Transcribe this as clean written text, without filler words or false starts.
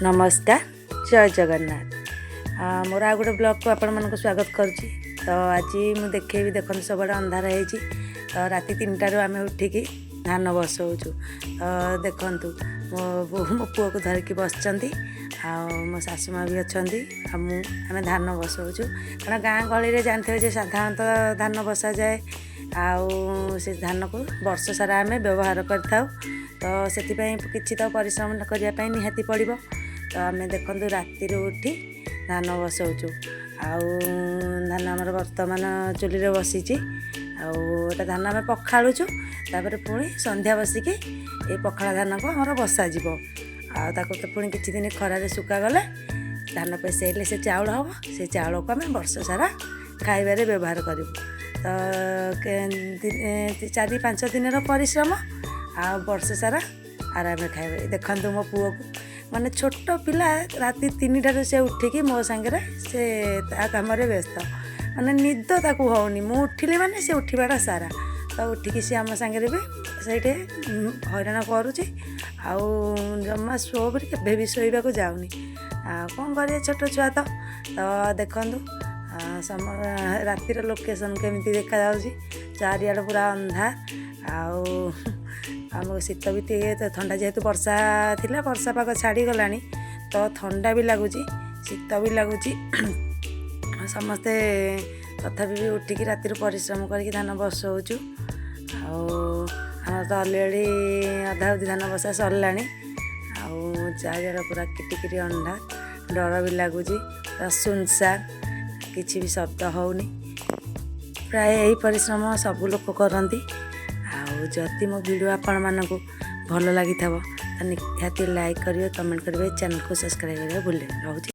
नमस्कार जय जगन्नाथ मोर आ गोटे ब्लॉग को आपण मानक स्वागत करुच्ची। तो आज मुझे देखेबी देखते सब अंधार है तो राति 3टारू आम उठिकी धान बसौचु। तो देखु मो बोहू मो पुआ को धरिकी बस मो सासुमा भी अच्छा आम धान बसौचु कारण गाँ गहली जानते जे साधारणतः धान बसा जाए से धान को वर्ष सारा आम व्यवहार कर तो से किसी तो परिश्रम करने निहाती पड़ो। तो आम देखु राति उठी धान बसौचु धान आमर बर्तमान चुली रे बसीची आटा धान आम पखाड़ुचु तापर पुणी संध्या बसिकी ये पखाड़ा धान को आमर बसा जीव तो पुणी किछि दिन खरारे सुका गले धान पेसैले से चाउल हम से चाउल को आम वर्ष सारा खाइबारे व्यवहार करूँ। तो 4-5 दिन परिश्रम वर्ष सारा आराम खाइबे। देखु मो पुओ को माने छोट पिला राति 3टारू से उठिकी मो सांगे से कम व्यस्त माने निद ताकू होनी मु उठिले माने से उठवाटा सारा तो उठिकी सी आम सांगे भी से हैरान करुच्ची जमा शो भी केवे भी शोवा को जाऊनी कौन कर छोट छुआ तो देखु रातिर लोकेशन केमी देखा जाऊँगी चारिआड पूरा अंधार आम शीत भी तो ठंडा जेहेतु वर्षा थिला वर्षा पाग छाड़ी गलानी तो ठंडा भी लगुच शीत भी लगुच समस्ते तथापि भी उठिकी रातिर परिश्रम करके धान बसौचु आम तो अलरेडी अधा अधी धान बसा सरला चारिआड पूरा किटिकिरी अंधा डर भी लगुच पूरा सुनसान किसी भी शब्द होनी प्राय यही परिश्रम सब लोग करती। जदि मो वीडियो आपण मानक भल लगी तो निहाती लाइक करेंगे कमेंट करेंगे चैनल को सब्सक्राइब करेंगे भूलें।